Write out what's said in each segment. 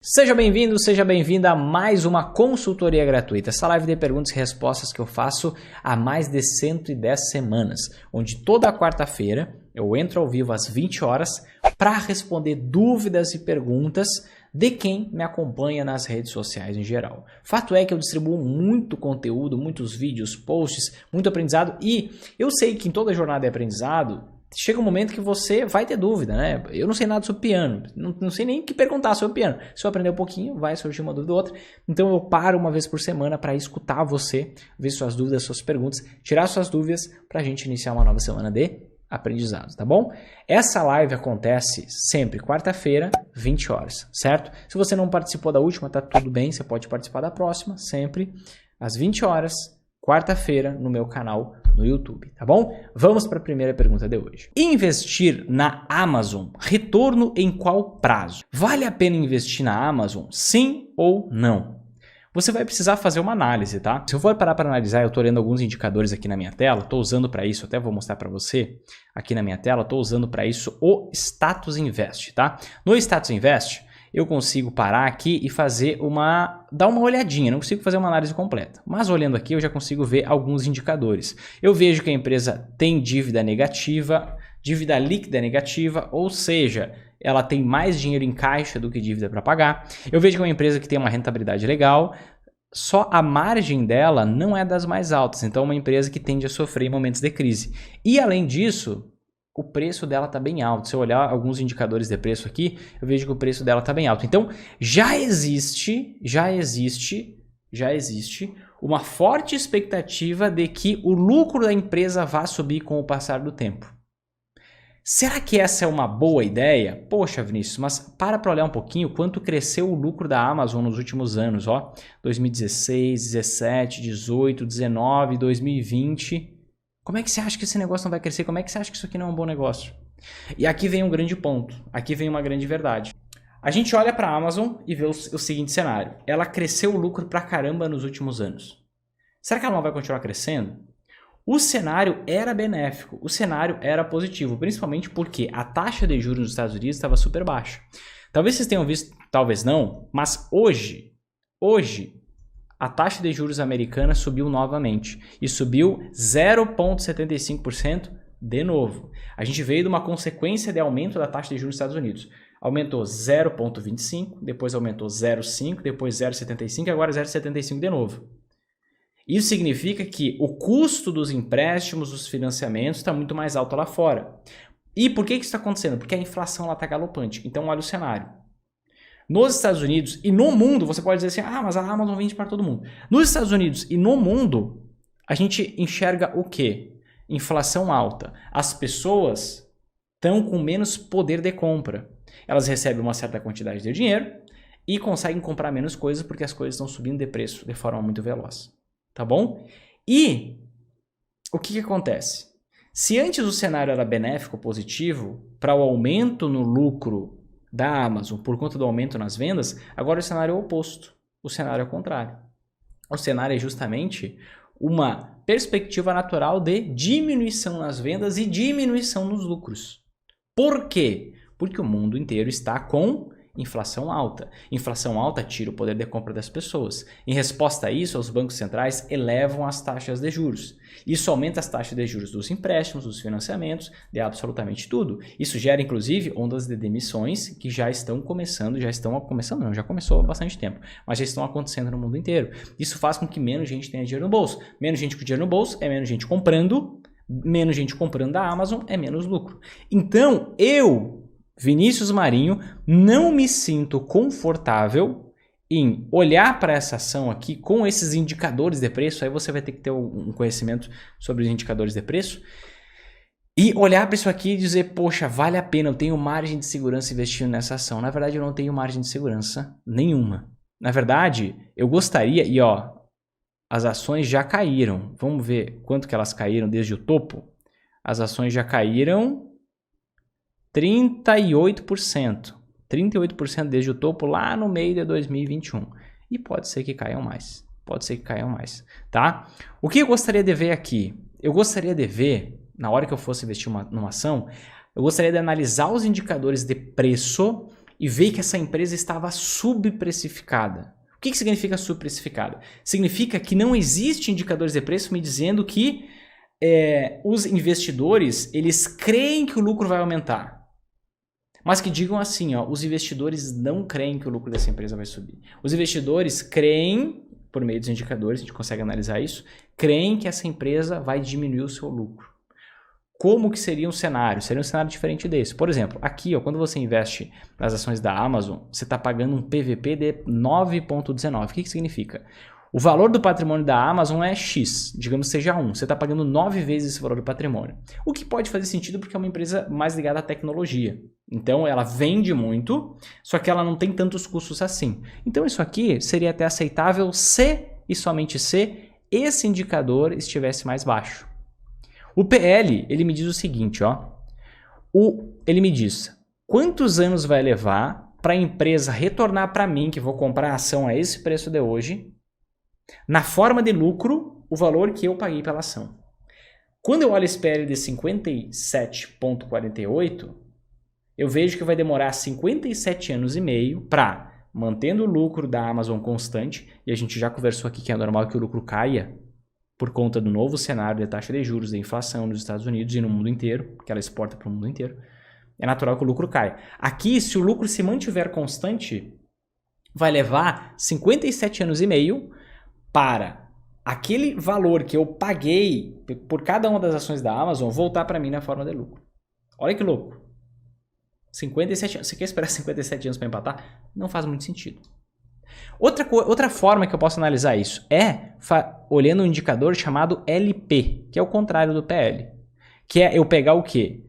Seja bem-vindo, seja bem-vinda a mais uma consultoria gratuita. Essa live de perguntas e respostas que eu faço há mais de 110 semanas, onde toda quarta-feira eu entro ao vivo às 20 horas para responder dúvidas e perguntas de quem me acompanha nas redes sociais em geral. Fato é que eu distribuo muito conteúdo, muitos vídeos, posts, muito aprendizado e eu sei que em toda jornada de aprendizado chega um momento que você vai ter dúvida, né? Eu não sei nada sobre piano, não sei nem o que perguntar sobre piano. Se eu aprender um pouquinho, vai surgir uma dúvida ou outra. Então eu paro uma vez por semana para escutar você, ver suas dúvidas, suas perguntas, tirar suas dúvidas para a gente iniciar uma nova semana de aprendizado, tá bom? Essa live acontece sempre quarta-feira, 20 horas, certo? Se você não participou da última, tá tudo bem, você pode participar da próxima, sempre às 20 horas, quarta-feira, no meu canal no YouTube, tá bom? Vamos para a primeira pergunta de hoje. Investir na Amazon, retorno em qual prazo? Vale a pena investir na Amazon, sim ou não? Você vai precisar fazer uma análise, tá? Se eu for parar para analisar, eu estou olhando alguns indicadores aqui na minha tela, estou usando para isso, até vou mostrar para você aqui na minha tela, estou usando para isso o Status Invest, tá? No Status Invest, eu consigo parar aqui e fazer dar uma olhadinha, não consigo fazer uma análise completa. Mas olhando aqui eu já consigo ver alguns indicadores. Eu vejo que a empresa tem dívida negativa, dívida líquida negativa, ou seja, ela tem mais dinheiro em caixa do que dívida para pagar. Eu vejo que é uma empresa que tem uma rentabilidade legal, só a margem dela não é das mais altas, então é uma empresa que tende a sofrer em momentos de crise. E além disso, o preço dela está bem alto. Se eu olhar alguns indicadores de preço aqui, eu vejo que o preço dela está bem alto. Então, já existe uma forte expectativa de que o lucro da empresa vá subir com o passar do tempo. Será que essa é uma boa ideia? Poxa, Vinícius, mas para olhar um pouquinho quanto cresceu o lucro da Amazon nos últimos anos, ó, 2016, 17, 18, 19, 2020... Como é que você acha que esse negócio não vai crescer? Como é que você acha que isso aqui não é um bom negócio? E aqui vem um grande ponto, aqui vem uma grande verdade. A gente olha para a Amazon e vê o seguinte cenário. Ela cresceu o lucro pra caramba nos últimos anos. Será que ela não vai continuar crescendo? O cenário era benéfico, o cenário era positivo, principalmente porque a taxa de juros nos Estados Unidos estava super baixa. Talvez vocês tenham visto, talvez não, mas hoje, a taxa de juros americana subiu novamente e subiu 0,75% de novo. A gente veio de uma consequência de aumento da taxa de juros dos Estados Unidos. Aumentou 0,25%, depois aumentou 0,5%, depois 0,75% e agora 0,75% de novo. Isso significa que o custo dos empréstimos, dos financiamentos está muito mais alto lá fora. E por que isso está acontecendo? Porque a inflação está galopante. Então olha o cenário. Nos Estados Unidos e no mundo, você pode dizer assim, mas a Amazon vende para todo mundo. Nos Estados Unidos e no mundo, a gente enxerga o quê? Inflação alta. As pessoas estão com menos poder de compra. Elas recebem uma certa quantidade de dinheiro e conseguem comprar menos coisas porque as coisas estão subindo de preço de forma muito veloz. Tá bom? E o que acontece? Se antes o cenário era benéfico, positivo, para o aumento no lucro da Amazon por conta do aumento nas vendas, agora o cenário é o oposto. O cenário é o contrário. O cenário é justamente uma perspectiva natural de diminuição nas vendas e diminuição nos lucros. Por quê? Porque o mundo inteiro está com inflação alta. Inflação alta tira o poder de compra das pessoas. Em resposta a isso, os bancos centrais elevam as taxas de juros. Isso aumenta as taxas de juros dos empréstimos, dos financiamentos, de absolutamente tudo. Isso gera, inclusive, ondas de demissões que já começou há bastante tempo, mas já estão acontecendo no mundo inteiro. Isso faz com que menos gente tenha dinheiro no bolso. Menos gente com dinheiro no bolso é menos gente comprando da Amazon é menos lucro. Então, Vinícius Marinho, não me sinto confortável em olhar para essa ação aqui com esses indicadores de preço. Aí você vai ter que ter um conhecimento sobre os indicadores de preço e olhar para isso aqui e dizer, poxa, vale a pena, eu tenho margem de segurança investindo nessa ação. Na verdade, eu não tenho margem de segurança nenhuma. Na verdade, eu gostaria, as ações já caíram. Vamos ver quanto que elas caíram desde o topo. As ações já caíram 38%. 38% desde o topo lá no meio de 2021. E pode ser que caiam mais. Tá? O que eu gostaria de ver aqui? Eu gostaria de ver, na hora que eu fosse investir numa ação, eu gostaria de analisar os indicadores de preço e veio que essa empresa estava subprecificada. O que significa subprecificada? Significa que não existe indicadores de preço me dizendo que os investidores eles creem que o lucro vai aumentar. Mas que digam assim, ó, os investidores não creem que o lucro dessa empresa vai subir. Os investidores creem, por meio dos indicadores, a gente consegue analisar isso, creem que essa empresa vai diminuir o seu lucro. Como que seria um cenário? Seria um cenário diferente desse. Por exemplo, aqui, ó, quando você investe nas ações da Amazon, você está pagando um PVP de 9,19. O que significa? O valor do patrimônio da Amazon é X, digamos que seja 1. Você está pagando 9 vezes esse valor do patrimônio. O que pode fazer sentido porque é uma empresa mais ligada à tecnologia. Então, ela vende muito, só que ela não tem tantos custos assim. Então, isso aqui seria até aceitável se, e somente se, esse indicador estivesse mais baixo. O PL, ele me diz o seguinte, ó. Ele me diz quantos anos vai levar para a empresa retornar para mim, que vou comprar a ação a esse preço de hoje, na forma de lucro, o valor que eu paguei pela ação. Quando eu olho esse PL de 57,48, eu vejo que vai demorar 57 anos e meio para, mantendo o lucro da Amazon constante, e a gente já conversou aqui que é normal que o lucro caia, por conta do novo cenário de taxa de juros, da inflação nos Estados Unidos e no mundo inteiro, que ela exporta para o mundo inteiro, é natural que o lucro caia. Aqui, se o lucro se mantiver constante, vai levar 57 anos e meio para aquele valor que eu paguei por cada uma das ações da Amazon voltar para mim na forma de lucro. Olha que louco. 57 anos. Você quer esperar 57 anos para empatar? Não faz muito sentido. Outra forma que eu posso analisar isso é olhando um indicador chamado LP, que é o contrário do PL. Que é eu pegar o quê?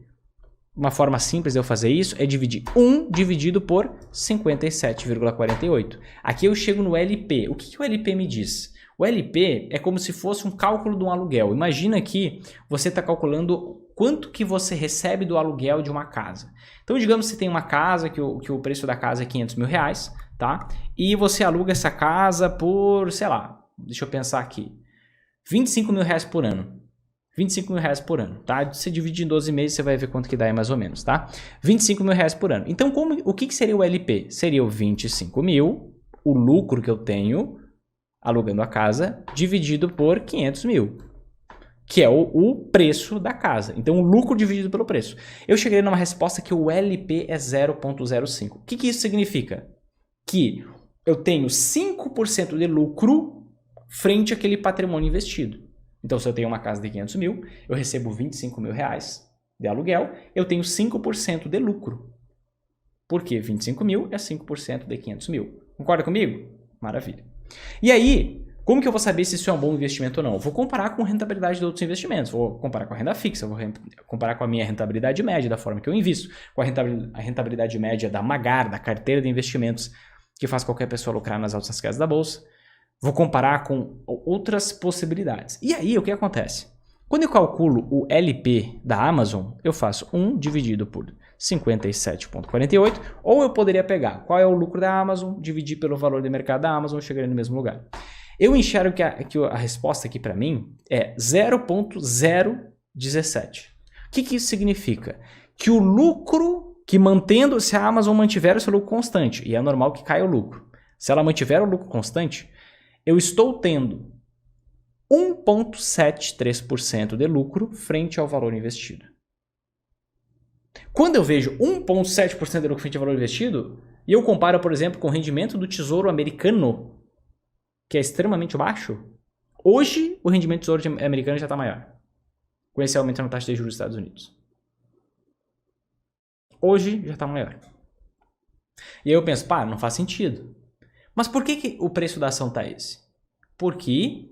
Uma forma simples de eu fazer isso é dividir 1 dividido por 57,48. Aqui eu chego no LP. O que o LP me diz? O LP é como se fosse um cálculo de um aluguel. Imagina que você está calculando quanto que você recebe do aluguel de uma casa. Então, digamos que você tem uma casa que o preço da casa é 500 mil reais, tá? E você aluga essa casa por, sei lá, deixa eu pensar aqui, 25 mil reais por ano. 25 mil reais por ano, tá? Você divide em 12 meses, você vai ver quanto que dá aí mais ou menos, tá? 25 mil reais por ano. Então, o que seria o LP? Seria o 25 mil, o lucro que eu tenho alugando a casa, dividido por 500 mil, que é o preço da casa. Então, o lucro dividido pelo preço. Eu cheguei numa resposta que o LP é 0,05. O que isso significa? Que eu tenho 5% de lucro frente àquele patrimônio investido. Então, se eu tenho uma casa de 500 mil, eu recebo 25 mil reais de aluguel, eu tenho 5% de lucro. Por quê? 25 mil é 5% de 500 mil. Concorda comigo? Maravilha. E aí, como que eu vou saber se isso é um bom investimento ou não? Eu vou comparar com a rentabilidade de outros investimentos. Vou comparar com a renda fixa, vou comparar com a minha rentabilidade média, da forma que eu invisto, com a rentabilidade média da Magar, da carteira de investimentos, que faz qualquer pessoa lucrar nas altas casas da bolsa. Vou comparar com outras possibilidades. E aí, o que acontece? Quando eu calculo o LP da Amazon, eu faço 1 dividido por 57,48, ou eu poderia pegar qual é o lucro da Amazon, dividir pelo valor de mercado da Amazon e chegaria no mesmo lugar. Eu enxergo que a resposta aqui para mim é 0,017. O que isso significa? Que o lucro, se a Amazon mantiver o seu lucro constante, e é normal que caia o lucro, se ela mantiver o lucro constante, eu estou tendo 1,73% de lucro frente ao valor investido. Quando eu vejo 1,7% de lucro frente ao valor investido, e eu comparo, por exemplo, com o rendimento do Tesouro Americano, que é extremamente baixo, hoje o rendimento do Tesouro Americano já está maior, com esse aumento na taxa de juros dos Estados Unidos. Hoje já está maior. E aí eu penso, não faz sentido. Mas por que o preço da ação está esse? Porque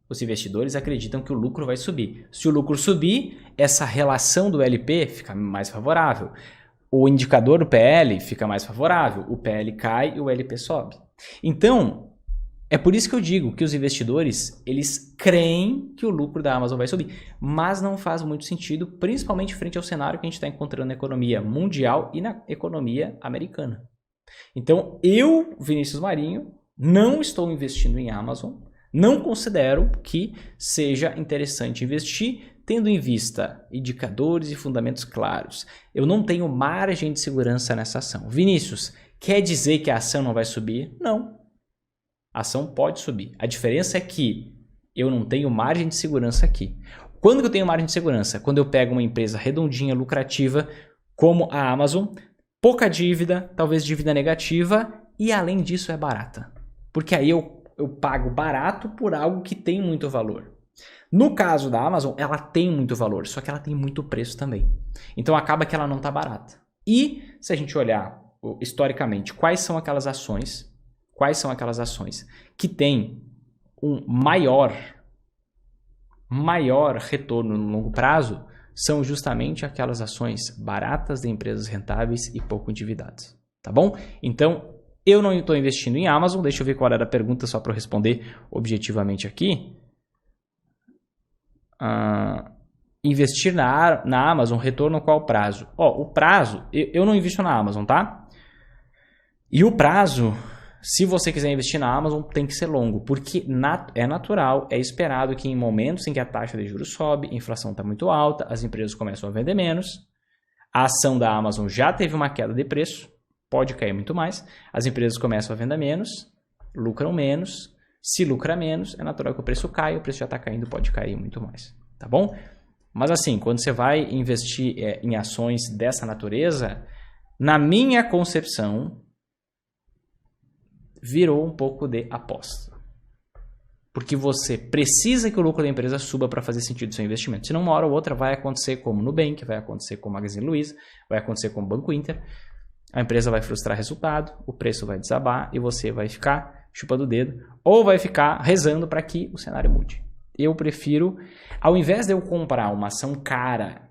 os investidores acreditam que o lucro vai subir. Se o lucro subir, essa relação do LP fica mais favorável. O indicador do PL fica mais favorável. O PL cai e o LP sobe. Então, é por isso que eu digo que os investidores, eles creem que o lucro da Amazon vai subir. Mas não faz muito sentido, principalmente frente ao cenário que a gente está encontrando na economia mundial e na economia americana. Então, eu, Vinícius Marinho, não estou investindo em Amazon, não considero que seja interessante investir, tendo em vista indicadores e fundamentos claros, eu não tenho margem de segurança nessa ação. Vinícius, quer dizer que a ação não vai subir? Não. A ação pode subir. A diferença é que eu não tenho margem de segurança aqui. Quando que eu tenho margem de segurança? Quando eu pego uma empresa redondinha, lucrativa, como a Amazon, pouca dívida, talvez dívida negativa, e além disso é barata. Porque aí eu pago barato por algo que tem muito valor. No caso da Amazon, ela tem muito valor, só que ela tem muito preço também. Então acaba que ela não está barata. E se a gente olhar historicamente, quais são aquelas ações que têm um maior retorno no longo prazo, são justamente aquelas ações baratas de empresas rentáveis e pouco endividadas. Tá bom? Então, eu não estou investindo em Amazon. Deixa eu ver qual era a pergunta só para eu responder objetivamente aqui. Investir na Amazon, retorno qual prazo? O prazo, eu não invisto na Amazon, tá? E o prazo, se você quiser investir na Amazon, tem que ser longo, porque é natural, é esperado que em momentos em que a taxa de juros sobe, a inflação está muito alta, as empresas começam a vender menos, a ação da Amazon já teve uma queda de preço, pode cair muito mais, as empresas começam a vender menos, lucram menos, se lucra menos, é natural que o preço caia, o preço já está caindo, pode cair muito mais, tá bom? Mas assim, quando você vai investir em ações dessa natureza, na minha concepção, virou um pouco de aposta. Porque você precisa que o lucro da empresa suba para fazer sentido o seu investimento. Senão, uma hora ou outra vai acontecer como Nubank, vai acontecer como Magazine Luiza, vai acontecer como Banco Inter. A empresa vai frustrar resultado, o preço vai desabar e você vai ficar chupando o dedo ou vai ficar rezando para que o cenário mude. Eu prefiro, ao invés de eu comprar uma ação cara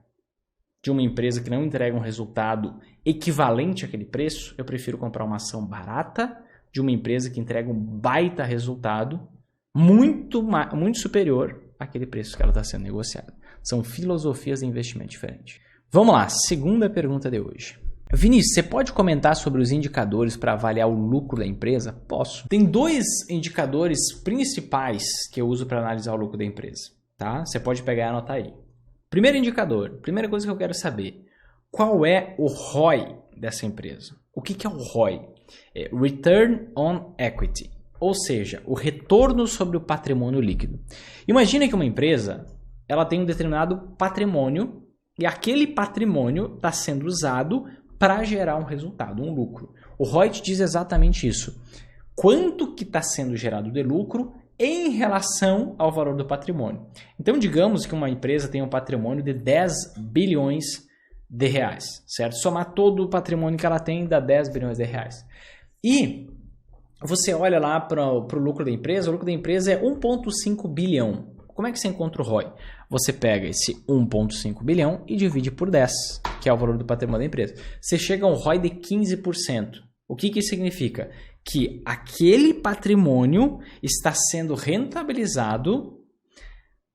de uma empresa que não entrega um resultado equivalente àquele preço, eu prefiro comprar uma ação barata de uma empresa que entrega um baita resultado muito superior àquele preço que ela está sendo negociada. São filosofias de investimento diferentes. Vamos lá, segunda pergunta de hoje. Vinícius, você pode comentar sobre os indicadores para avaliar o lucro da empresa? Posso. Tem dois indicadores principais que eu uso para analisar o lucro da empresa. Tá? Você pode pegar e anotar aí. Primeiro indicador, primeira coisa que eu quero saber, qual é o ROI dessa empresa? O que é o ROI? Return on Equity, ou seja, o retorno sobre o patrimônio líquido. Imagina que uma empresa ela tem um determinado patrimônio e aquele patrimônio está sendo usado para gerar um resultado, um lucro. O ROI te diz exatamente isso. Quanto que está sendo gerado de lucro em relação ao valor do patrimônio. Então, digamos que uma empresa tem um patrimônio de 10 bilhões de reais, certo? Somar todo o patrimônio que ela tem dá 10 bilhões de reais. E você olha lá para o lucro da empresa, o lucro da empresa é 1,5 bilhão. Como é que você encontra o ROI? Você pega esse 1,5 bilhão e divide por 10, que é o valor do patrimônio da empresa. Você chega a um ROI de 15%. O que isso significa? Que aquele patrimônio está sendo rentabilizado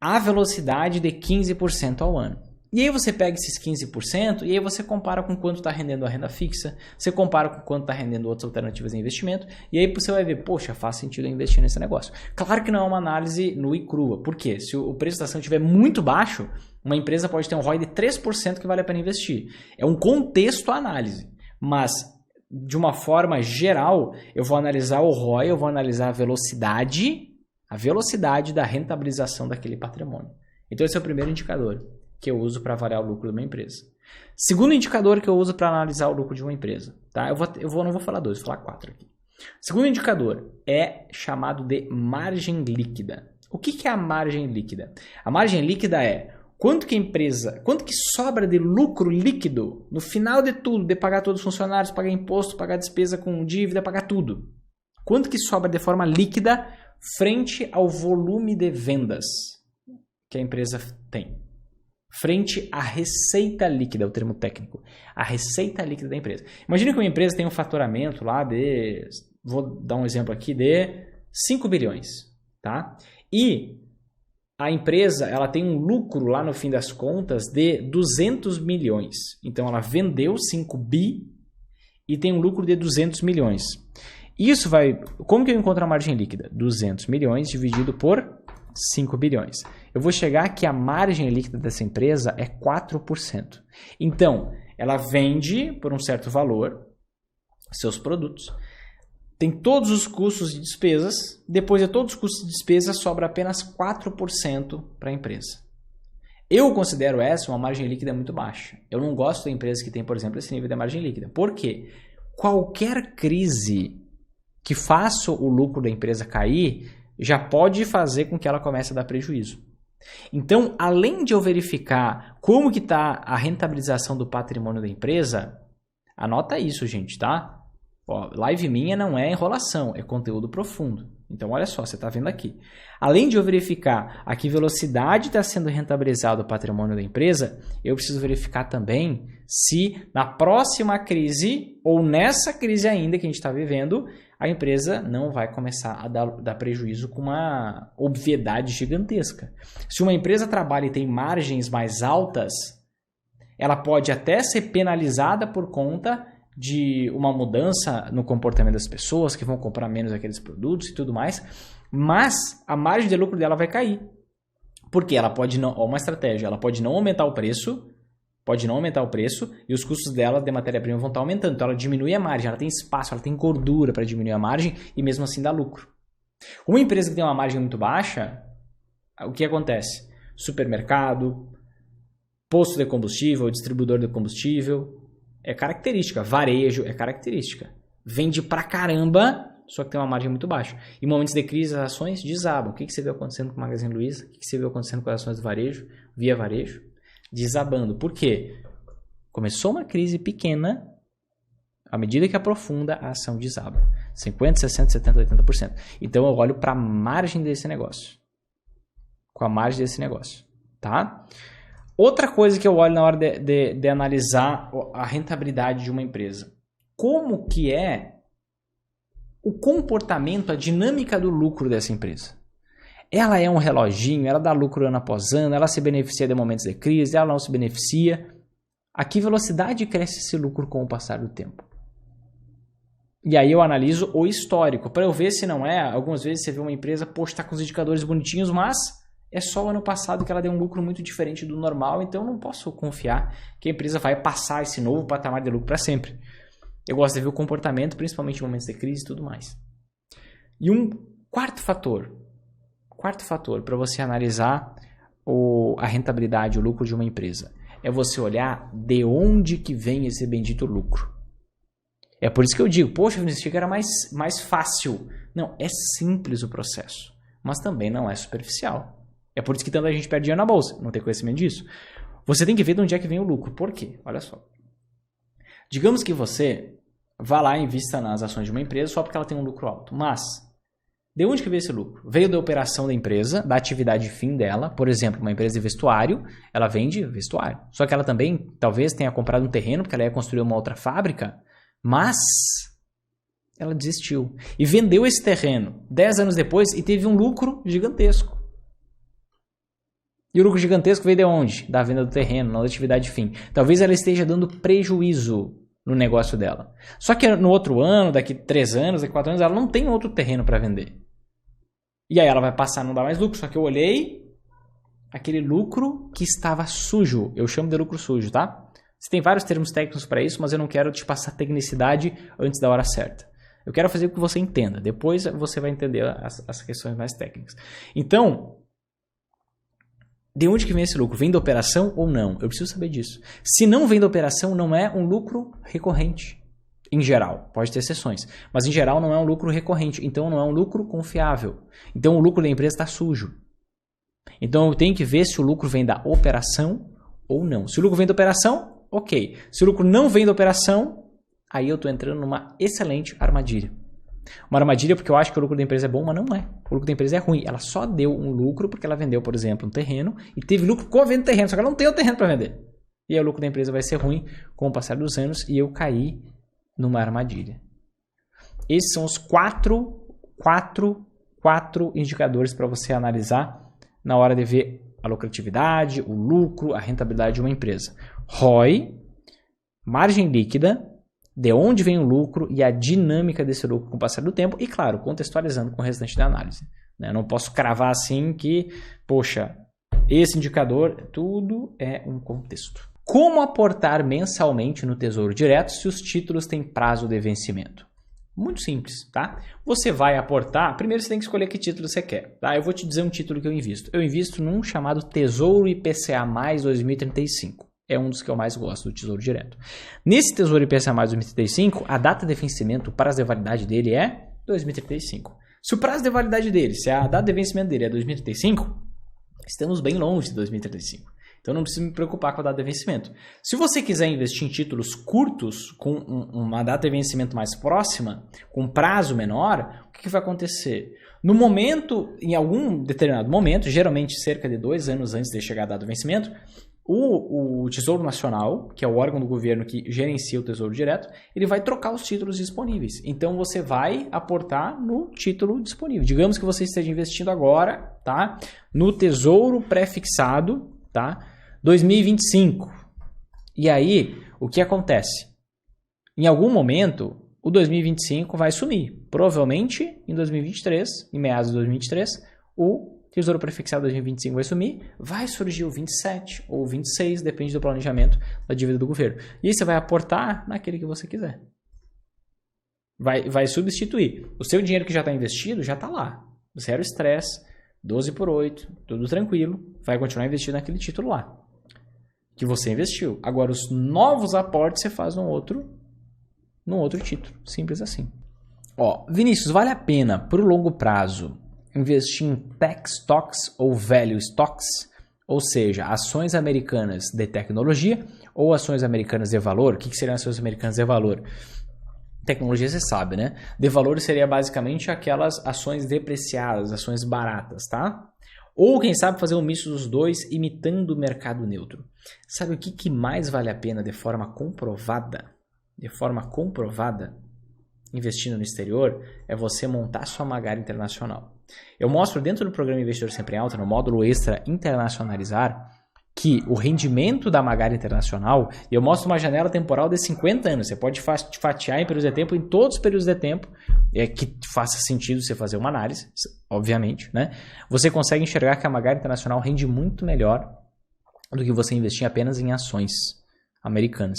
à velocidade de 15% ao ano. E aí você pega esses 15% e aí você compara com quanto está rendendo a renda fixa, você compara com quanto está rendendo outras alternativas de investimento, e aí você vai ver, poxa, faz sentido eu investir nesse negócio. Claro que não é uma análise nua e crua. Por quê? Se o preço da ação estiver muito baixo, uma empresa pode ter um ROI de 3% que vale a pena investir. É um contexto à análise, mas de uma forma geral, eu vou analisar o ROI, eu vou analisar a velocidade da rentabilização daquele patrimônio. Então esse é o primeiro indicador que eu uso para avaliar o lucro de uma empresa. Segundo indicador que eu uso para analisar o lucro de uma empresa. Tá? Não vou falar 2, vou falar 4 aqui. Segundo indicador é chamado de margem líquida. O que é a margem líquida? A margem líquida é quanto que sobra de lucro líquido no final de tudo, de pagar todos os funcionários, pagar imposto, pagar despesa com dívida, pagar tudo. Quanto que sobra de forma líquida frente ao volume de vendas que a empresa tem. Frente à receita líquida, é o termo técnico. A receita líquida da empresa. Imagina que uma empresa tem um faturamento lá de, vou dar um exemplo aqui, de 5 bilhões. Tá? E a empresa ela tem um lucro lá no fim das contas de 200 milhões. Então ela vendeu 5 bi e tem um lucro de 200 milhões. Isso vai... Como que eu encontro a margem líquida? 200 milhões dividido por 5 bilhões. eu vou chegar que a margem líquida dessa empresa é 4%. Então, ela vende por um certo valor seus produtos, tem todos os custos de despesas, depois de todos os custos de despesas sobra apenas 4% para a empresa. Eu considero essa uma margem líquida muito baixa. Eu não gosto de empresas que têm, por exemplo, esse nível de margem líquida. Por quê? Qualquer crise que faça o lucro da empresa cair já pode fazer com que ela comece a dar prejuízo. Então, além de eu verificar como que está a rentabilização do patrimônio da empresa, anota isso, gente, tá? Ó, live minha não é enrolação, é conteúdo profundo. Então, olha só, você está vendo aqui. Além de eu verificar a que velocidade está sendo rentabilizado o patrimônio da empresa, eu preciso verificar também se na próxima crise, ou nessa crise ainda que a gente está vivendo, a empresa não vai começar a dar prejuízo com uma obviedade gigantesca. Se uma empresa trabalha e tem margens mais altas, ela pode até ser penalizada por conta de uma mudança no comportamento das pessoas que vão comprar menos aqueles produtos e tudo mais, mas a margem de lucro dela vai cair. Porque ela pode não, ó, uma estratégia, ela pode não aumentar o preço, e os custos dela de matéria-prima vão estar aumentando. Então ela diminui a margem, ela tem espaço, ela tem gordura para diminuir a margem e mesmo assim dá lucro. Uma empresa que tem uma margem muito baixa, o que acontece? Supermercado, posto de combustível, distribuidor de combustível, é característica. Varejo é característica. Vende pra caramba, só que tem uma margem muito baixa. Em momentos de crise, as ações desabam. O que você viu acontecendo com o Magazine Luiza? O que você viu acontecendo com as ações do varejo? Via Varejo? Desabando. Por quê? Começou uma crise pequena, à medida que aprofunda, a ação desaba. 50%, 60%, 70%, 80%. Então eu olho para a margem desse negócio. Com a margem desse negócio. Tá? Outra coisa que eu olho na hora de analisar a rentabilidade de uma empresa. Como que é o comportamento, a dinâmica do lucro dessa empresa? Ela é um reloginho, ela dá lucro ano após ano, ela se beneficia de momentos de crise, ela não se beneficia. A que velocidade cresce esse lucro com o passar do tempo? E aí eu analiso o histórico, para eu ver se não é. Algumas vezes você vê uma empresa, poxa, está com os indicadores bonitinhos, mas é só o ano passado que ela deu um lucro muito diferente do normal, então eu não posso confiar que a empresa vai passar esse novo patamar de lucro para sempre. Eu gosto de ver o comportamento, principalmente em momentos de crise e tudo mais. E um quarto fator para você analisar a rentabilidade, o lucro de uma empresa, é você olhar de onde que vem esse bendito lucro. É por isso que eu digo, poxa, eu achei que era mais fácil. Não, é simples o processo, mas também não é superficial. É por isso que tanta gente perde dinheiro na bolsa, não tem conhecimento disso. Você tem que ver de onde é que vem o lucro. Por quê? Olha só. Digamos que você vá lá e invista nas ações de uma empresa só porque ela tem um lucro alto. Mas, de onde que veio esse lucro? Veio da operação da empresa, da atividade fim dela. Por exemplo, uma empresa de vestuário, ela vende vestuário. Só que ela também, talvez, tenha comprado um terreno porque ela ia construir uma outra fábrica, mas ela desistiu. E vendeu esse terreno 10 anos depois e teve um lucro gigantesco. E o lucro gigantesco veio de onde? Da venda do terreno, não da atividade fim. Talvez ela esteja dando prejuízo no negócio dela. Só que no outro ano, daqui 3 anos, daqui 4 anos, ela não tem outro terreno para vender. E aí ela vai passar a não dar mais lucro. Só que eu olhei aquele lucro que estava sujo. Eu chamo de lucro sujo, tá? Você tem vários termos técnicos para isso, mas eu não quero te passar tecnicidade antes da hora certa. Eu quero fazer com que você entenda. Depois você vai entender as questões mais técnicas. Então, de onde que vem esse lucro? Vem da operação ou não? Eu preciso saber disso. Se não vem da operação, não é um lucro recorrente. Em geral, pode ter exceções. Mas em geral não é um lucro recorrente. Então não é um lucro confiável. Então o lucro da empresa está sujo. Então eu tenho que ver se o lucro vem da operação ou não. Se o lucro vem da operação, ok. Se o lucro não vem da operação, aí eu estou entrando numa excelente armadilha. Uma armadilha porque eu acho que o lucro da empresa é bom, mas não é. O lucro da empresa é ruim. Ela só deu um lucro porque ela vendeu, por exemplo, um terreno e teve lucro com a venda do terreno, só que ela não tem o terreno para vender. E aí o lucro da empresa vai ser ruim com o passar dos anos e eu caí numa armadilha. Esses são os quatro indicadores para você analisar na hora de ver a lucratividade, o lucro, a rentabilidade de uma empresa. ROI, margem líquida, de onde vem o lucro e a dinâmica desse lucro com o passar do tempo e, claro, contextualizando com o restante da análise. Eu não posso cravar assim que, poxa, esse indicador, tudo é um contexto. Como aportar mensalmente no Tesouro Direto se os títulos têm prazo de vencimento? Muito simples, tá? Você vai aportar, primeiro você tem que escolher que título você quer, tá? Eu vou te dizer um título que eu invisto. Eu invisto num chamado Tesouro IPCA+ 2035. É um dos que eu mais gosto do Tesouro Direto. Nesse Tesouro IPCA+ 2035, a data de vencimento, o prazo de validade dele é 2035. Se o prazo de validade dele, se a data de vencimento dele é 2035, estamos bem longe de 2035. Então não precisa me preocupar com a data de vencimento. Se você quiser investir em títulos curtos, com uma data de vencimento mais próxima, com prazo menor, o que vai acontecer? No momento, em algum determinado momento, geralmente cerca de 2 anos antes de chegar a data do vencimento, o Tesouro Nacional, que é o órgão do governo que gerencia o Tesouro Direto, ele vai trocar os títulos disponíveis. Então você vai aportar no título disponível. Digamos que você esteja investindo agora, tá, no Tesouro Prefixado, tá, 2025. E aí, o que acontece? Em algum momento, o 2025 vai sumir. Provavelmente, em 2023, em meados de 2023, o Tesouro Prefixado 2025 vai sumir, vai surgir o 27 ou o 26, depende do planejamento da dívida do governo. E aí você vai aportar naquele que você quiser. Vai substituir. O seu dinheiro que já está investido já está lá. Zero estresse, 12/8, tudo tranquilo. Vai continuar investindo naquele título lá que você investiu. Agora, os novos aportes você faz num outro título. Simples assim. Ó, Vinícius, vale a pena, por longo prazo, investir em tech stocks ou value stocks, ou seja, ações americanas de tecnologia ou ações americanas de valor? O que seriam ações americanas de valor? Tecnologia você sabe, né? De valor seria basicamente aquelas ações depreciadas, ações baratas, tá? Ou quem sabe fazer um misto dos dois, imitando o mercado neutro. Sabe o que mais vale a pena de forma comprovada? De forma comprovada, investindo no exterior, é você montar sua Magari Internacional. Eu mostro dentro do programa Investidor Sempre em Alta, no módulo extra Internacionalizar, que o rendimento da Magari Internacional, e eu mostro uma janela temporal de 50 anos, você pode fatiar em períodos de tempo, em todos os períodos de tempo, que faça sentido você fazer uma análise, obviamente, né? Você consegue enxergar que a Magari Internacional rende muito melhor do que você investir apenas em ações americanas.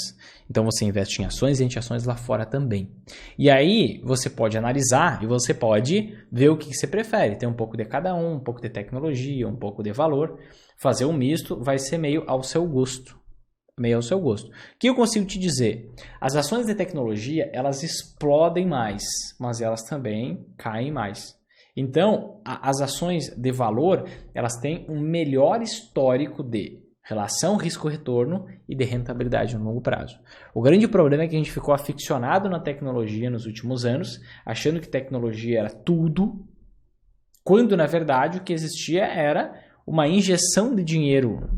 Então você investe em ações e em ações lá fora também. E aí você pode analisar e você pode ver o que você prefere. Tem um pouco de cada um pouco de tecnologia, um pouco de valor. Fazer um misto vai ser meio ao seu gosto. Meio ao seu gosto. O que eu consigo te dizer? As ações de tecnologia, elas explodem mais, mas elas também caem mais. Então, as ações de valor, elas têm um melhor histórico de relação risco-retorno e de rentabilidade no longo prazo. O grande problema é que a gente ficou aficionado na tecnologia nos últimos anos, achando que tecnologia era tudo, quando na verdade o que existia era uma injeção de dinheiro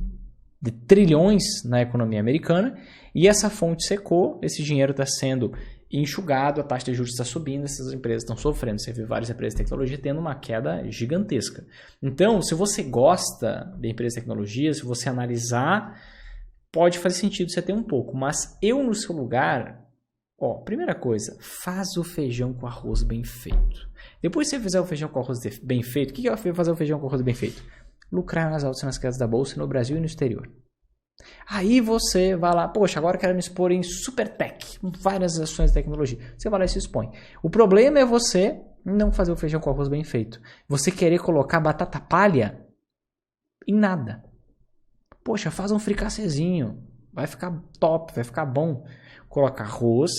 de trilhões na economia americana e essa fonte secou, esse dinheiro está sendo enxugado, a taxa de juros está subindo, essas empresas estão sofrendo. Você vê várias empresas de tecnologia tendo uma queda gigantesca. Então, se você gosta de empresas de tecnologia, se você analisar, pode fazer sentido você ter um pouco. Mas eu, no seu lugar, primeira coisa, faz o feijão com arroz bem feito. Depois que você fizer o feijão com arroz bem feito, o que é fazer o feijão com arroz bem feito? Lucrar nas altas e nas quedas da bolsa no Brasil e no exterior. Aí você vai lá, poxa, agora eu quero me expor em Supertech, várias ações de tecnologia. Você vai lá e se expõe. O problema é você não fazer o feijão com arroz bem feito. Você querer colocar batata palha em nada. Poxa, faz um fricassezinho. Vai ficar top, vai ficar bom. Colocar arroz,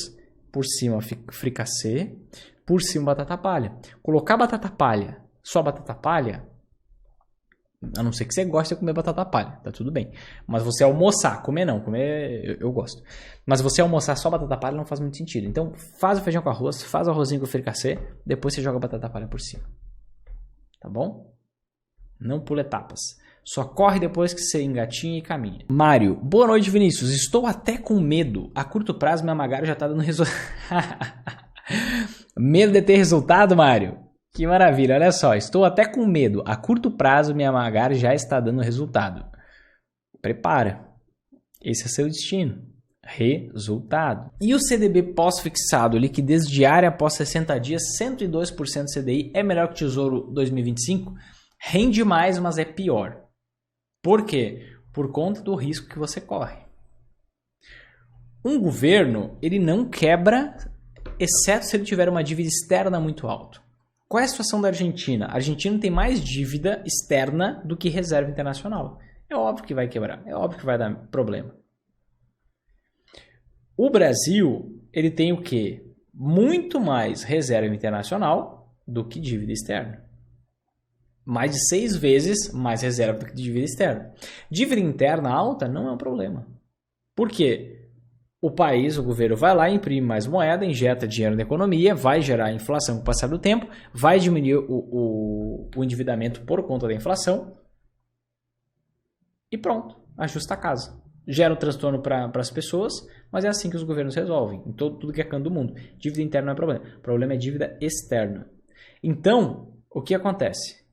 por cima fricassê, por cima batata palha. Colocar batata palha, só batata palha, a não ser que você goste de comer batata palha, tá tudo bem. Mas você almoçar, comer não, comer eu gosto. Mas você almoçar só batata palha não faz muito sentido. Então faz o feijão com arroz, faz o arrozinho com fricassê, depois você joga a batata palha por cima. Tá bom? Não pula etapas. Só corre depois que você engatinha e caminha. Mário, boa noite Vinícius, estou até com medo. A curto prazo minha Magari já tá dando resultado. Medo de ter resultado, Mário? Que maravilha, olha só, estou até com medo. A curto prazo, minha Magari já está dando resultado. Prepara. Esse é seu destino. Resultado. E o CDB pós-fixado, liquidez diária após 60 dias, 102% CDI, é melhor que o Tesouro 2025? Rende mais, mas é pior. Por quê? Por conta do risco que você corre. Um governo, ele não quebra, exceto se ele tiver uma dívida externa muito alta. Qual é a situação da Argentina? A Argentina tem mais dívida externa do que reserva internacional. É óbvio que vai quebrar, é óbvio que vai dar problema. O Brasil, ele tem o quê? Muito mais reserva internacional do que dívida externa. Mais de 6 vezes mais reserva do que dívida externa. Dívida interna alta não é um problema. Por quê? O país, o governo vai lá, imprime mais moeda, injeta dinheiro na economia, vai gerar inflação com o passar do tempo, vai diminuir o endividamento por conta da inflação e pronto, ajusta a casa. Gera um transtorno para as pessoas, mas é assim que os governos resolvem, em tudo que é canto do mundo. Dívida interna não é problema, o problema é dívida externa. Então, o que acontece?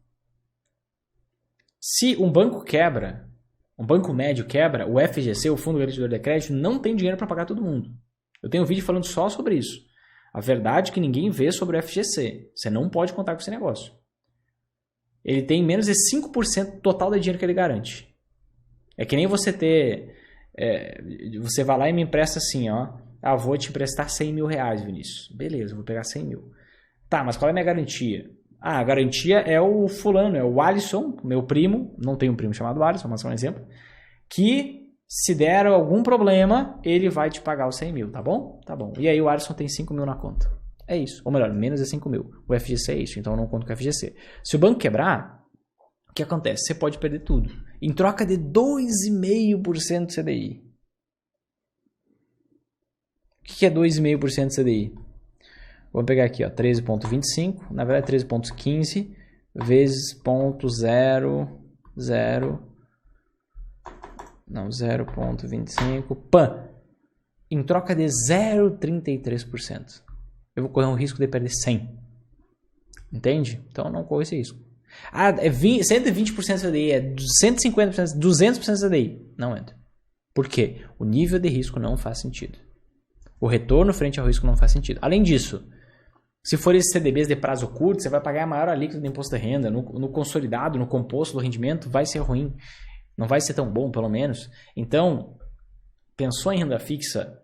Se um banco quebra, um banco médio quebra, o FGC, o Fundo Garantidor de Crédito, não tem dinheiro para pagar todo mundo. Eu tenho um vídeo falando só sobre isso. A verdade é que ninguém vê sobre o FGC. Você não pode contar com esse negócio. Ele tem menos de 5% total do dinheiro que ele garante. É que nem você ter... você vai lá e me empresta assim, ó. Ah, vou te emprestar 100 mil reais, Vinícius. Beleza, vou pegar 100 mil. Tá, mas qual é a minha garantia? Ah, a garantia é o fulano, é o Alisson, meu primo, não tenho um primo chamado Alisson, mas é um exemplo, que se der algum problema, ele vai te pagar os 100 mil, tá bom? Tá bom. E aí o Alisson tem 5 mil na conta. É isso. Ou melhor, menos de 5 mil. O FGC é isso, então eu não conto com o FGC. Se o banco quebrar, o que acontece? Você pode perder tudo. Em troca de 2,5% de CDI. O que é 2,5% de CDI? Vou pegar aqui, ó, 13,25, na verdade 13,15 vezes 0,25, PAN, em troca de 0,33%. Eu vou correr um risco de perder 100. Entende? Então eu não corro esse risco. Ah, é 120% CDI, é 150%, 200% CDI. Não entra. Por quê? O nível de risco não faz sentido. O retorno frente ao risco não faz sentido. Além disso, se for esses CDBs de prazo curto, você vai pagar a maior alíquota do imposto de renda. No consolidado, no composto do rendimento, vai ser ruim. Não vai ser tão bom, pelo menos. Então, pensou em renda fixa,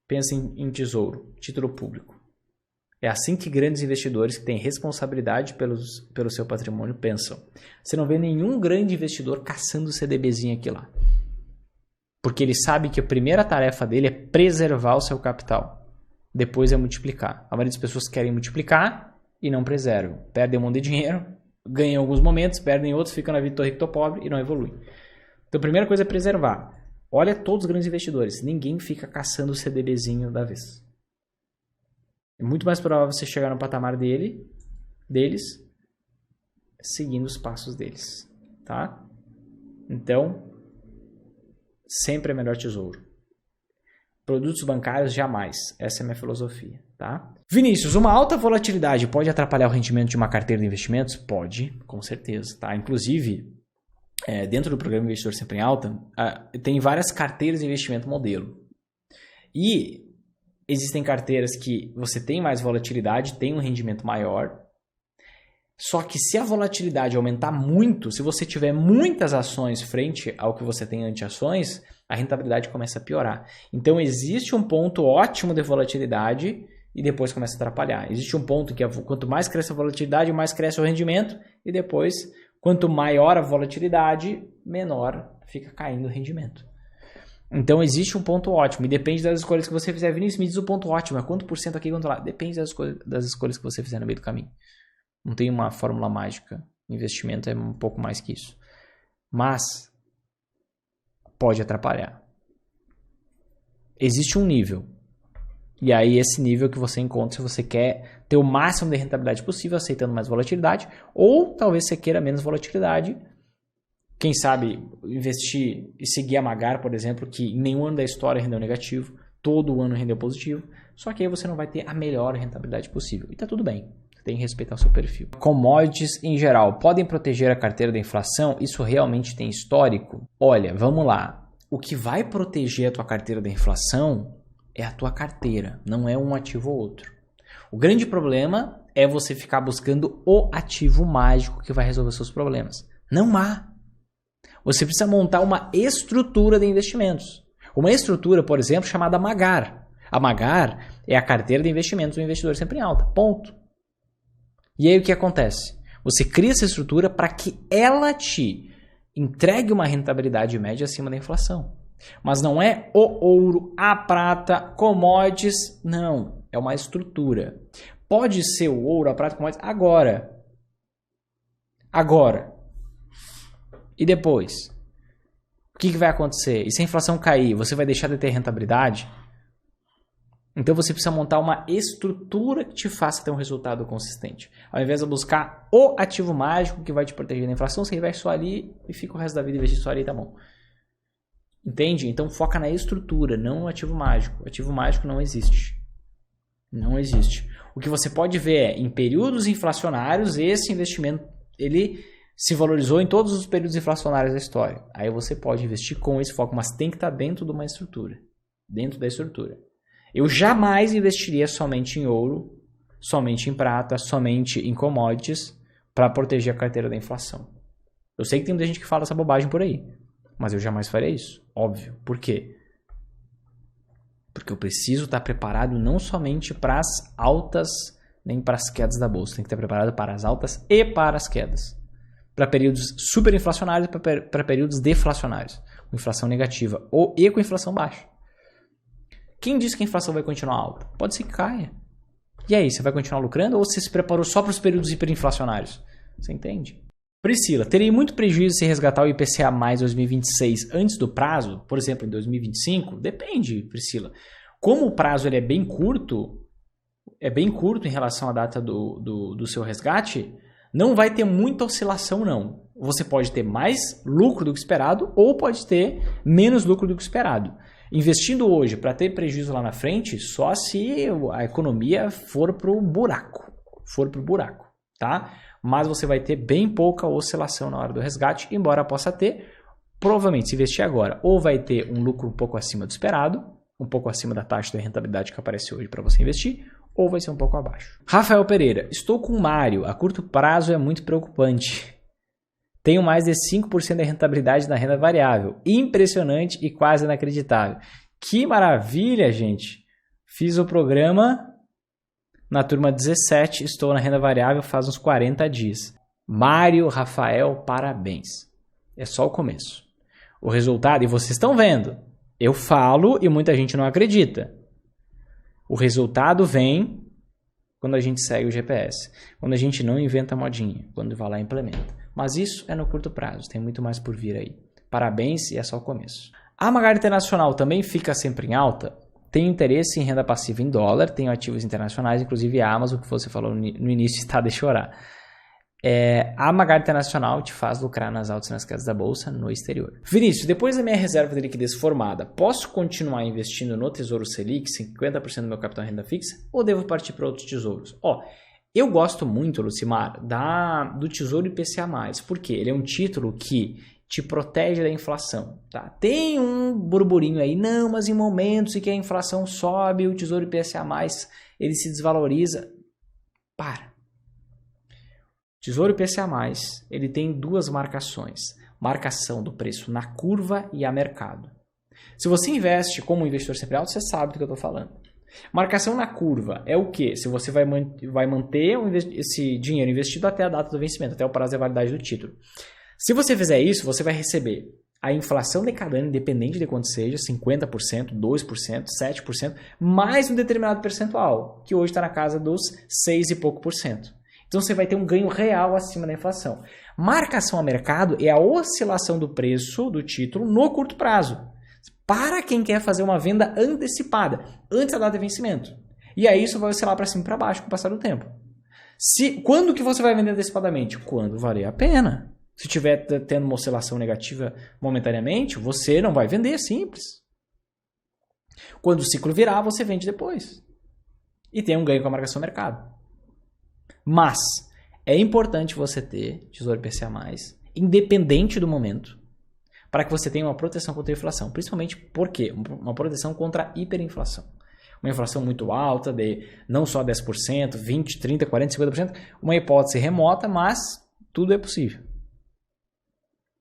pensa em tesouro, título público. É assim que grandes investidores que têm responsabilidade pelo seu patrimônio pensam. Você não vê nenhum grande investidor caçando CDBzinho aqui lá. Porque ele sabe que a primeira tarefa dele é preservar o seu capital. Depois é multiplicar. A maioria das pessoas querem multiplicar e não preservam. Perdem um monte de dinheiro, ganham em alguns momentos, perdem em outros, ficam na vida tô rico, tô pobre e não evoluem. Então a primeira coisa é preservar. Olha todos os grandes investidores. Ninguém fica caçando o CDBzinho da vez. É muito mais provável você chegar no patamar deles seguindo os passos deles. Tá? Então, sempre é melhor tesouro. Produtos bancários, jamais. Essa é a minha filosofia, tá? Vinícius, uma alta volatilidade pode atrapalhar o rendimento de uma carteira de investimentos? Pode, com certeza, tá? Inclusive, dentro do programa Investidor Sempre em Alta, tem várias carteiras de investimento modelo. E existem carteiras que você tem mais volatilidade, tem um rendimento maior. Só que se a volatilidade aumentar muito, se você tiver muitas ações frente ao que você tem anti-ações, a rentabilidade começa a piorar. Então existe um ponto ótimo de volatilidade e depois começa a atrapalhar. Existe um ponto que quanto mais cresce a volatilidade, mais cresce o rendimento e depois, quanto maior a volatilidade, menor fica caindo o rendimento. Então existe um ponto ótimo e depende das escolhas que você fizer. Vinícius, me diz o ponto ótimo, é quanto por cento aqui, quanto lá? Depende das escolhas que você fizer no meio do caminho. Não tem uma fórmula mágica. Investimento é um pouco mais que isso. Mas pode atrapalhar. Existe um nível. E aí esse nível que você encontra se você quer ter o máximo de rentabilidade possível, aceitando mais volatilidade, ou talvez você queira menos volatilidade. Quem sabe investir e seguir a Magar, por exemplo, que em nenhum ano da história rendeu negativo, todo ano rendeu positivo, só que aí você não vai ter a melhor rentabilidade possível. E tá tudo bem. Tem que respeitar o seu perfil. Commodities em geral podem proteger a carteira da inflação? Isso realmente tem histórico? Olha, vamos lá. O que vai proteger a tua carteira da inflação é a tua carteira, não é um ativo ou outro. O grande problema é você ficar buscando o ativo mágico que vai resolver seus problemas. Não há. Você precisa montar uma estrutura de investimentos. Uma estrutura, por exemplo, chamada Magar. A Magar é a carteira de investimentos do investidor sempre em alta. Ponto. E aí o que acontece? Você cria essa estrutura para que ela te entregue uma rentabilidade média acima da inflação. Mas não é o ouro, a prata, commodities. Não. É uma estrutura. Pode ser o ouro, a prata, commodities agora. Agora. E depois? O que vai acontecer? E se a inflação cair, você vai deixar de ter rentabilidade? Então você precisa montar uma estrutura que te faça ter um resultado consistente. Ao invés de buscar o ativo mágico que vai te proteger da inflação, você investe só ali e fica o resto da vida investindo só ali, tá bom. Entende? Então foca na estrutura, não no ativo mágico. O ativo mágico não existe. Não existe. O que você pode ver é, em períodos inflacionários, esse investimento ele se valorizou em todos os períodos inflacionários da história. Aí você pode investir com esse foco, mas tem que estar dentro de uma estrutura. Dentro da estrutura. Eu jamais investiria somente em ouro, somente em prata, somente em commodities para proteger a carteira da inflação. Eu sei que tem muita gente que fala essa bobagem por aí, mas eu jamais faria isso, óbvio. Por quê? Porque eu preciso estar preparado não somente para as altas nem para as quedas da bolsa. Tem que estar preparado para as altas e para as quedas. Para períodos superinflacionários e para períodos deflacionários. Com inflação negativa e com inflação baixa. Quem disse que a inflação vai continuar alta? Pode ser que caia. E aí, você vai continuar lucrando ou você se preparou só para os períodos hiperinflacionários? Você entende? Priscila, terei muito prejuízo se resgatar o IPCA mais 2026 antes do prazo? Por exemplo, em 2025? Depende, Priscila. Como o prazo ele é bem curto em relação à data do seu resgate, não vai ter muita oscilação, não. Você pode ter mais lucro do que esperado ou pode ter menos lucro do que esperado. Investindo hoje para ter prejuízo lá na frente, só se a economia for para o buraco. Tá? Mas você vai ter bem pouca oscilação na hora do resgate, embora possa ter. Provavelmente, se investir agora, ou vai ter um lucro um pouco acima do esperado, um pouco acima da taxa de rentabilidade que aparece hoje para você investir, ou vai ser um pouco abaixo. Rafael Pereira, estou com o Mário. A curto prazo é muito preocupante. Tenho mais de 5% de rentabilidade na renda variável. Impressionante e quase inacreditável. Que maravilha, gente. Fiz o programa na turma 17. Estou na renda variável faz uns 40 dias. Mário, Rafael, parabéns. É só o começo. O resultado, e vocês estão vendo. Eu falo e muita gente não acredita. O resultado vem quando a gente segue o GPS. Quando a gente não inventa modinha. Quando vai lá e implementa. Mas isso é no curto prazo, tem muito mais por vir aí. Parabéns e é só o começo. A Magar Internacional também fica sempre em alta? Tem interesse em renda passiva em dólar, tem ativos internacionais, inclusive a Amazon, que você falou no início, está de chorar. A Magar Internacional te faz lucrar nas altas e nas quedas da bolsa no exterior. Vinícius, depois da minha reserva de liquidez formada, posso continuar investindo no Tesouro Selic, 50% do meu capital em renda fixa, ou devo partir para outros tesouros? Eu gosto muito, Lucimar, do Tesouro IPCA+, porque ele é um título que te protege da inflação. Tá? Tem um burburinho aí, não, mas em momentos em que a inflação sobe, o Tesouro IPCA+, ele se desvaloriza. Para. O Tesouro IPCA+, ele tem duas marcações. Marcação do preço na curva e a mercado. Se você investe como investidor sempre alto, você sabe do que eu estou falando. Marcação na curva é o que? Se você vai manter esse dinheiro investido até a data do vencimento, até o prazo de validade do título. Se você fizer isso, você vai receber a inflação de cada ano, independente de quanto seja, 50%, 2%, 7%, mais um determinado percentual, que hoje está na casa dos 6 e pouco por cento. Então você vai ter um ganho real acima da inflação. Marcação a mercado é a oscilação do preço do título no curto prazo. Para quem quer fazer uma venda antecipada, antes da data de vencimento. E aí isso vai oscilar para cima e para baixo com o passar do tempo. Quando que você vai vender antecipadamente? Quando valer a pena. Se estiver tendo uma oscilação negativa momentaneamente, você não vai vender, simples. Quando o ciclo virar, você vende depois. E tem um ganho com a marcação mercado. Mas é importante você ter Tesouro IPCA+, independente do momento, para que você tenha uma proteção contra a inflação. Principalmente porque uma proteção contra a hiperinflação. Uma inflação muito alta, de não só 10%, 20%, 30%, 40%, 50%. Uma hipótese remota, mas tudo é possível.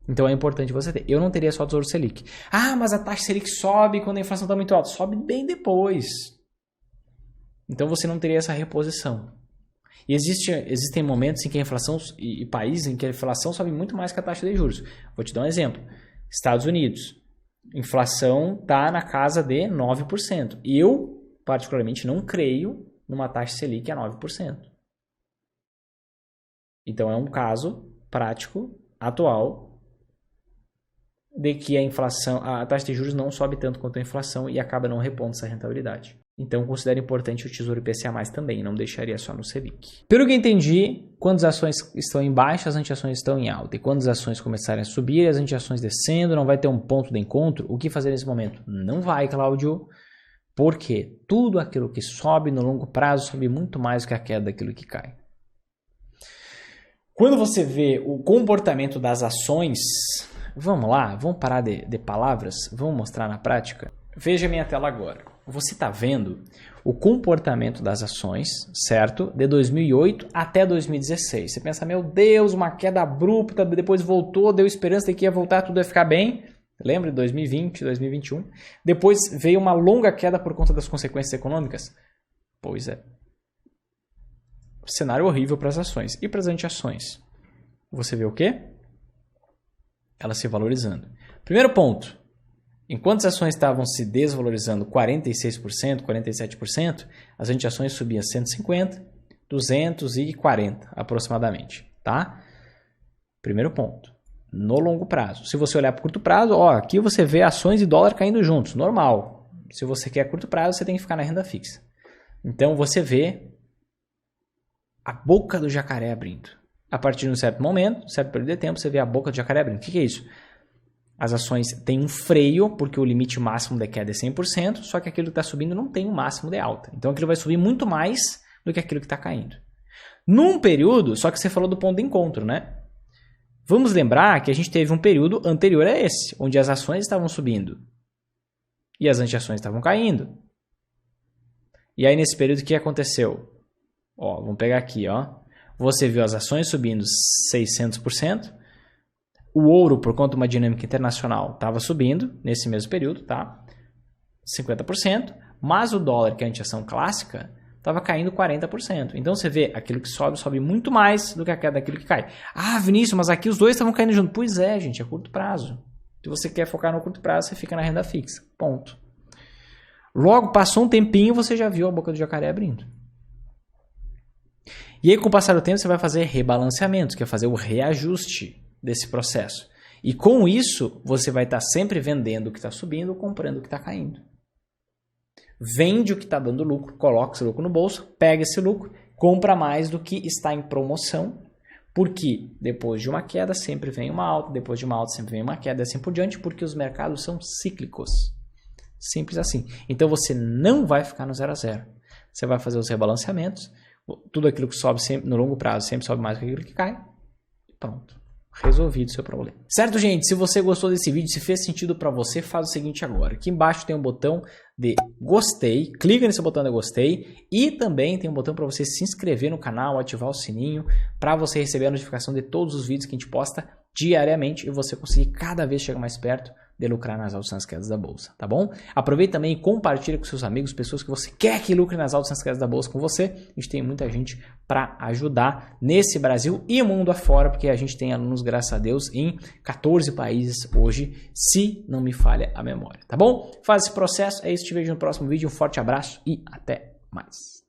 Então é importante você ter. Eu não teria só Tesouro Selic. Ah, mas a taxa Selic sobe quando a inflação está muito alta. Sobe bem depois. Então você não teria essa reposição. E existem momentos em que a inflação, e países em que a inflação sobe muito mais que a taxa de juros. Vou te dar um exemplo. Estados Unidos. Inflação está na casa de 9%. Eu, particularmente, não creio numa taxa Selic a 9%. Então é um caso prático, atual, de que a taxa de juros não sobe tanto quanto a inflação e acaba não repondo essa rentabilidade. Então, considero importante o Tesouro IPCA+, também, não deixaria só no Selic. Pelo que entendi, quando as ações estão em baixa, as anti-ações estão em alta. E quando as ações começarem a subir, as anti-ações descendo, não vai ter um ponto de encontro. O que fazer nesse momento? Não vai, Cláudio, porque tudo aquilo que sobe no longo prazo sobe muito mais do que a queda daquilo que cai. Quando você vê o comportamento das ações, vamos lá, vamos parar de palavras, vamos mostrar na prática? Veja a minha tela agora. Você está vendo o comportamento das ações, certo? De 2008 até 2016. Você pensa, meu Deus, uma queda abrupta, depois voltou, deu esperança de que ia voltar, tudo ia ficar bem. Lembra de 2020, 2021? Depois veio uma longa queda por conta das consequências econômicas? Pois é. Cenário horrível para as ações. E para as anti-ações? Você vê o quê? Elas se valorizando. Primeiro ponto. Enquanto as ações estavam se desvalorizando 46%, 47%, as anti-ações subiam 150%, 240% aproximadamente. Tá? Primeiro ponto. No longo prazo. Se você olhar para o curto prazo, aqui você vê ações e dólar caindo juntos. Normal. Se você quer curto prazo, você tem que ficar na renda fixa. Então você vê a boca do jacaré abrindo. A partir de um certo momento, um certo período de tempo, você vê a boca do jacaré abrindo. O que é isso? As ações têm um freio, porque o limite máximo de queda é 100%, só que aquilo que está subindo não tem um máximo de alta. Então aquilo vai subir muito mais do que aquilo que está caindo. Num período, só que você falou do ponto de encontro, né? Vamos lembrar que a gente teve um período anterior a esse, onde as ações estavam subindo e as anti-ações estavam caindo. E aí nesse período o que aconteceu? Vamos pegar aqui, Você viu as ações subindo 600%. O ouro, por conta de uma dinâmica internacional, estava subindo nesse mesmo período, tá? 50%. Mas o dólar, que é a anti-ação clássica, estava caindo 40%. Então você vê, aquilo que sobe muito mais do que a queda daquilo que cai. Ah, Vinícius, mas aqui os dois estavam caindo junto. Pois é, gente, é curto prazo. Se você quer focar no curto prazo, você fica na renda fixa. Ponto. Logo, passou um tempinho, você já viu a boca do jacaré abrindo. E aí, com o passar do tempo, você vai fazer rebalanceamentos, que é fazer o reajuste desse processo. E com isso, você vai estar sempre vendendo o que está subindo ou comprando o que está caindo. Vende o que está dando lucro, coloca esse lucro no bolso, pega esse lucro, compra mais do que está em promoção, porque depois de uma queda sempre vem uma alta, depois de uma alta sempre vem uma queda e assim por diante, porque os mercados são cíclicos. Simples assim. Então você não vai ficar no 0 a 0. Você vai fazer os rebalanceamentos, tudo aquilo que sobe sempre, no longo prazo sempre sobe mais do que aquilo que cai, e pronto. Resolvido o seu problema. Certo, gente? Se você gostou desse vídeo, se fez sentido para você, faz o seguinte agora. Aqui embaixo tem um botão de gostei. Clica nesse botão de gostei. E também tem um botão para você se inscrever no canal, ativar o sininho, para você receber a notificação de todos os vídeos que a gente posta diariamente e você conseguir cada vez chegar mais perto de lucrar nas altas e nas quedas da bolsa, tá bom? Aproveita também e compartilha com seus amigos, pessoas que você quer que lucre nas altas e nas quedas da bolsa com você. A gente tem muita gente para ajudar nesse Brasil e mundo afora, porque a gente tem alunos, graças a Deus, em 14 países hoje, se não me falha a memória, tá bom? Faz esse processo, é isso, te vejo no próximo vídeo, um forte abraço e até mais.